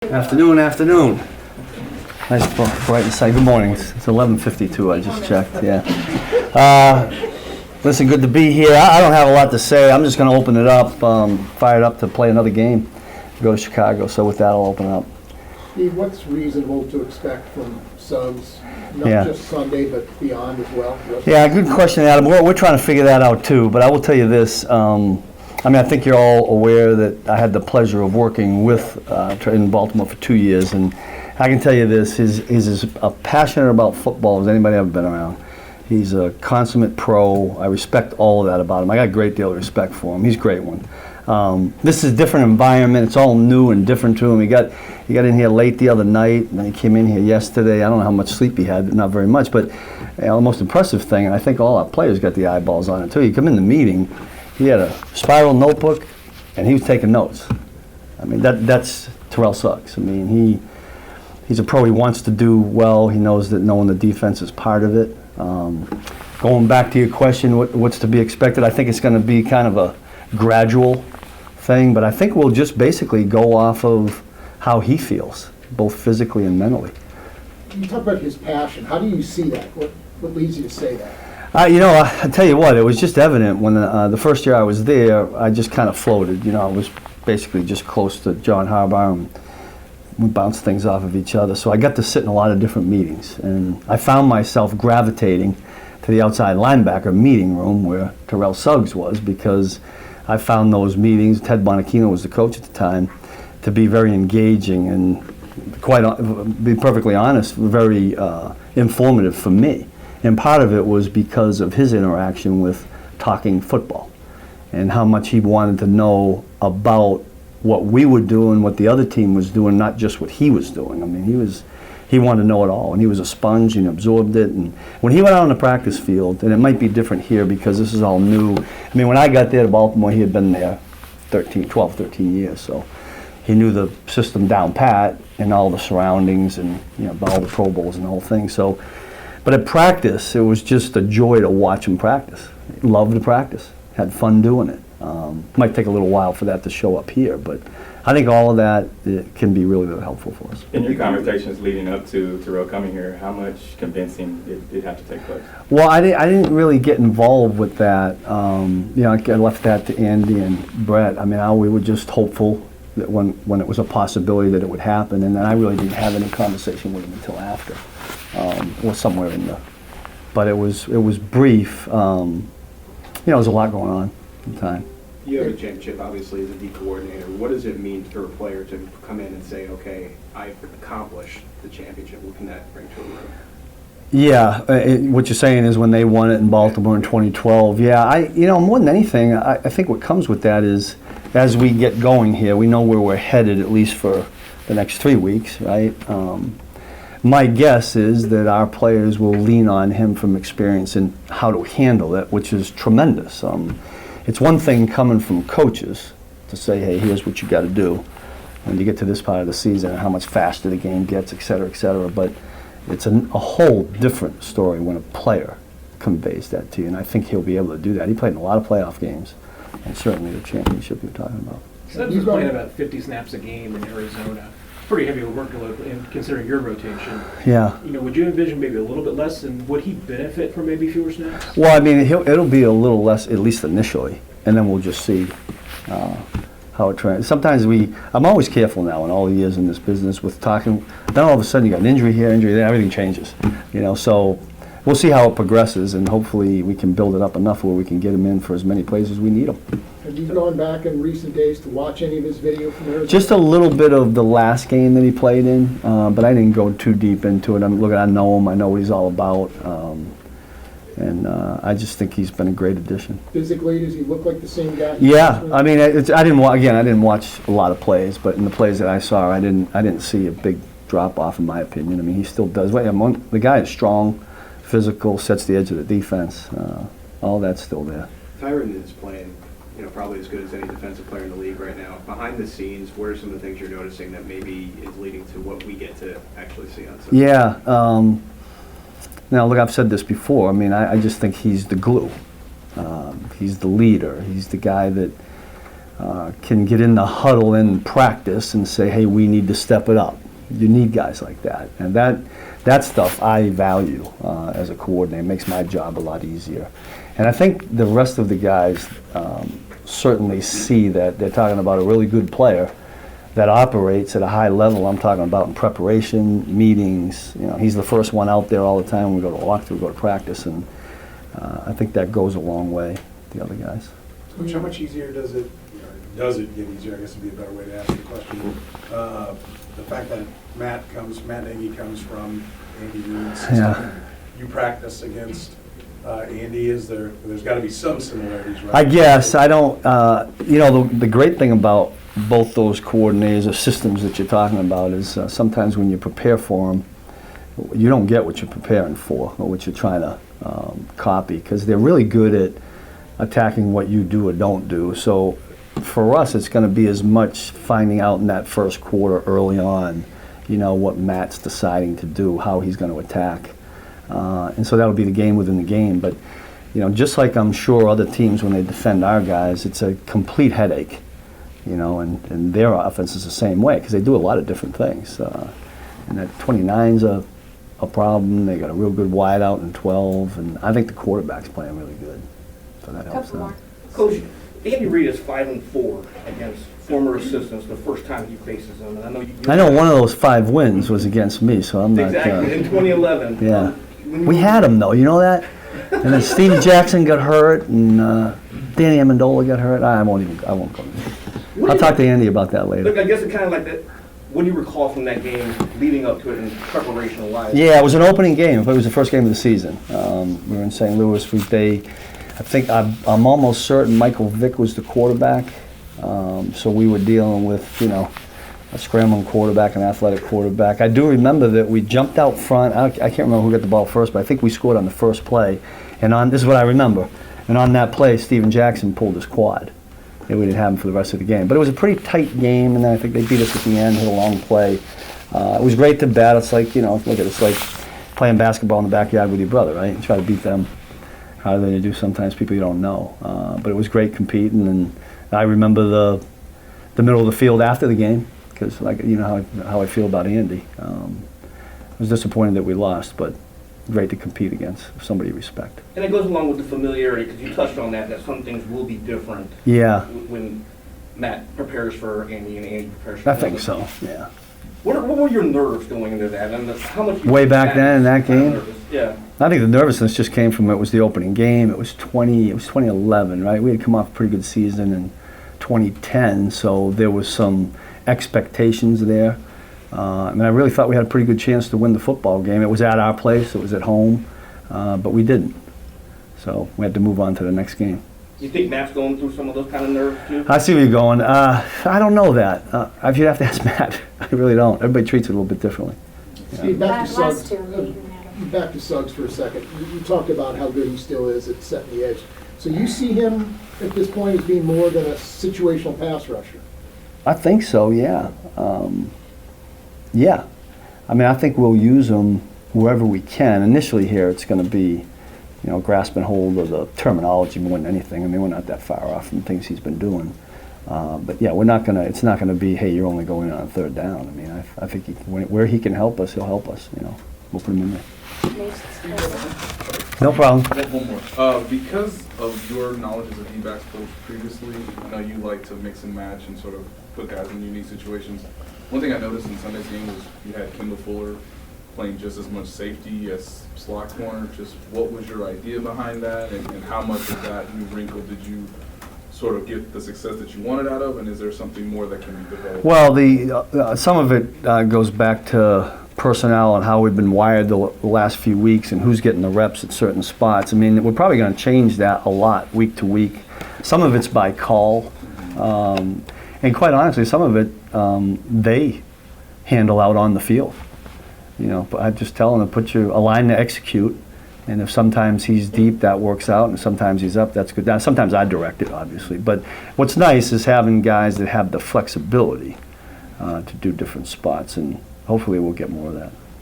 Afternoon. Nice bright and sunny. Good morning. It's 11:52. I just checked. Yeah. Listen, good to be here. I don't have a lot to say. I'm just going to open it up. Fired up to play another game. Go to Chicago. So with that, I'll open it up. Steve, what's reasonable to expect from Suggs? Not just Sunday, but beyond as well? Yeah, good question, Adam. We're trying to figure that out too. But I will tell you this. I think you're all aware that I had the pleasure of working with in Baltimore for 2 years, and I can tell you this: he's as passionate about football as anybody I've ever been around. He's a consummate pro. I respect all of that about him. I got a great deal of respect for him. He's a great one. This is a different environment. It's all new and different to him. He got in here late the other night, and then he came in here yesterday. I don't know how much sleep he had, not very much, but the most impressive thing, and I think all our players got the eyeballs on it too. You come in the meeting. He had a spiral notebook, and he was taking notes. I mean, that's Terrell Suggs. I mean, he's a pro. He wants to do well. He knows that knowing the defense is part of it. Going back to your question, what's to be expected? I think it's going to be kind of a gradual thing, but I think we'll just basically go off of how he feels, both physically and mentally. You talk about his passion. How do you see that? What leads you to say that? I tell you what, it was just evident when the first year I was there, I just kind of floated. I was basically just close to John Harbaugh, and we bounced things off of each other. So I got to sit in a lot of different meetings, and I found myself gravitating to the outside linebacker meeting room where Terrell Suggs was, because I found those meetings, Ted Bonacchino was the coach at the time, to be very engaging and, be perfectly honest, very informative for me. And part of it was because of his interaction with talking football and how much he wanted to know about what we were doing, what the other team was doing, not just what he was doing. I mean, he wanted to know it all, and he was a sponge and absorbed it. And when he went out on the practice field, and it might be different here because this is all new. I mean, when I got there to Baltimore, he had been there 12, 13 years, so he knew the system down pat and all the surroundings and all the Pro Bowls and the whole thing. So. But at practice, it was just a joy to watch him practice. Loved to practice. Had fun doing it. Might take a little while for that to show up here, but I think all of that can be really, really helpful for us. In your conversations leading up to Terrell coming here, how much convincing did have to take place? Well, I didn't really get involved with that. I left that to Andy and Brett. I mean, we were just hopeful that when it was a possibility that it would happen, and then I really didn't have any conversation with him until after. Or somewhere in there, but it was brief. There was a lot going on at the time. You have a championship, obviously, as a D coordinator. What does it mean for a player to come in and say, "Okay, I've accomplished the championship"? What can that bring to a room? Yeah, what you're saying is when they won it in Baltimore in 2012. Yeah, more than anything, I think what comes with that is as we get going here, we know where we're headed at least for the next 3 weeks, right? My guess is that our players will lean on him from experience in how to handle it, which is tremendous. It's one thing coming from coaches to say, hey, here's what you got to do when you get to this part of the season and how much faster the game gets, et cetera, but it's a whole different story when a player conveys that to you, and I think he'll be able to do that. He played in a lot of playoff games, and certainly the championship you're talking about. Suggs was playing about 50 snaps a game in Arizona. Pretty heavy workload in considering your rotation. Yeah. Would you envision maybe a little bit less, and would he benefit from maybe fewer snaps? Well, I mean, it'll be a little less, at least initially, and then we'll just see how it trends. Sometimes I'm always careful now in all the years in this business with talking. Then all of a sudden you got an injury here, injury there, everything changes. So we'll see how it progresses, and hopefully we can build it up enough where we can get him in for as many plays as we need him. Have you gone back in recent days to watch any of his video from Arizona? Just a little bit of the last game that he played in, but I didn't go too deep into it. I know him. I know what he's all about, and I just think he's been a great addition. Physically, does he look like the same guy? Yeah, I mean, I didn't watch a lot of plays, but in the plays that I saw, I didn't see a big drop off in my opinion. I mean, he still does. The guy is strong, physical, sets the edge of the defense. All that's still there. Tyron is playing, probably as good as any defensive player in the league right now. Behind the scenes, what are some of the things you're noticing that maybe is leading to what we get to actually see on Sunday? Yeah. Now, look, I've said this before. I mean, I just think he's the glue. He's the leader. He's the guy that can get in the huddle in practice and say, hey, we need to step it up. You need guys like that. And that stuff I value as a coordinator. It makes my job a lot easier. And I think the rest of the guys certainly see that. They're talking about a really good player that operates at a high level. I'm talking about in preparation, meetings. You know, he's the first one out there all the time. We go to walkthrough, we go to practice, and I think that goes a long way, the other guys. Coach, how much easier does it get easier, I guess would be a better way to ask the question. The fact that Matt Nagy comes from Andy Reid's system. Yeah. You practice against Andy, there's got to be some similarities, right? I guess. I don't, you know, the great thing about both those coordinators or systems that you're talking about is sometimes when you prepare for them, you don't get what you're preparing for or what you're trying to copy, because they're really good at attacking what you do or don't do. So for us, it's going to be as much finding out in that first quarter early on, you know, what Matt's deciding to do, how he's going to attack. And so that'll be the game within the game. But, you know, just like I'm sure other teams, when they defend our guys, it's a complete headache, you know, and their offense is the same way because they do a lot of different things. And that 29's a problem. They got a real good wide out in 12, and I think the quarterback's playing really good. So that helps them. Coach, Andy Reid is 5-4 against former assistants the first time he faces them. And I know one of those 5 wins was against me, so I'm not. Exactly, in 2011. Yeah. We had him, though, you know that? And then Steve Jackson got hurt, and Danny Amendola got hurt. I won't go. I'll talk to Andy about that later. Look, I guess it kind of like that. What do you recall from that game leading up to it in preparation-wise? Yeah, it was an opening game. It was the first game of the season. We were in St. Louis. I think I'm almost certain Michael Vick was the quarterback. So we were dealing with, you know, a scrambling quarterback, an athletic quarterback. I do remember that we jumped out front. I can't remember who got the ball first, but I think we scored on the first play. And this is what I remember. And on that play, Steven Jackson pulled his quad. And we didn't have him for the rest of the game. But it was a pretty tight game, and then I think they beat us at the end, hit a long play. It was great to bet. It's like, you know, look at it, it's like playing basketball in the backyard with your brother, right? You try to beat them harder than you do sometimes people you don't know. But it was great competing, and I remember the middle of the field after the game, because, like, you know how I feel about Andy. I was disappointed that we lost, but great to compete against somebody you respect. And it goes along with the familiarity, because you touched on that some things will be different. Yeah. When Matt prepares for Andy and Andy prepares for I him. think so, yeah. What were your nerves going into that? And how much? Way back then in that game? Nervous? Yeah. I think the nervousness just came from it was the opening game. It was 2011, right? We had come off a pretty good season in 2010, so there was some expectations there. I really thought we had a pretty good chance to win the football game. It was at our place, it was at home, but we didn't. So we had to move on to the next game. You think Matt's going through some of those kind of nerves too? I see where you're going. I don't know that. You'd have to ask Matt. I really don't. Everybody treats it a little bit differently. Steve, back to Last Suggs. two, maybe you can add them. Back to Suggs for a second. You talked about how good he still is at setting the edge. So you see him at this point as being more than a situational pass rusher? I think so, yeah. Yeah. I mean, I think we'll use him wherever we can. Initially here, it's going to be, you know, grasping hold of the terminology more than anything. I mean, we're not that far off from things he's been doing. But yeah, it's not going to be, hey, you're only going on 3rd down. I mean, I think where he can help us, he'll help us, you know. We'll put him in there. No problem. One more. Because of your knowledge as a D-backs coach previously, I know you like to mix and match and sort of put guys in unique situations. One thing I noticed in Sunday's game was you had Kendall Fuller playing just as much safety as slot corner. Just what was your idea behind that, and how much of that new wrinkle did you sort of get the success that you wanted out of, and is there something more that can be developed? Well, some of it goes back to personnel and how we've been wired the last few weeks and who's getting the reps at certain spots. I mean, we're probably going to change that a lot week to week. Some of it's by call, and quite honestly, some of it they handle out on the field. You know, I just tell them to align to execute, and if sometimes he's deep, that works out, and sometimes he's up, that's good. Now, sometimes I direct it, obviously, but what's nice is having guys that have the flexibility to do different spots, and hopefully we'll get more of that.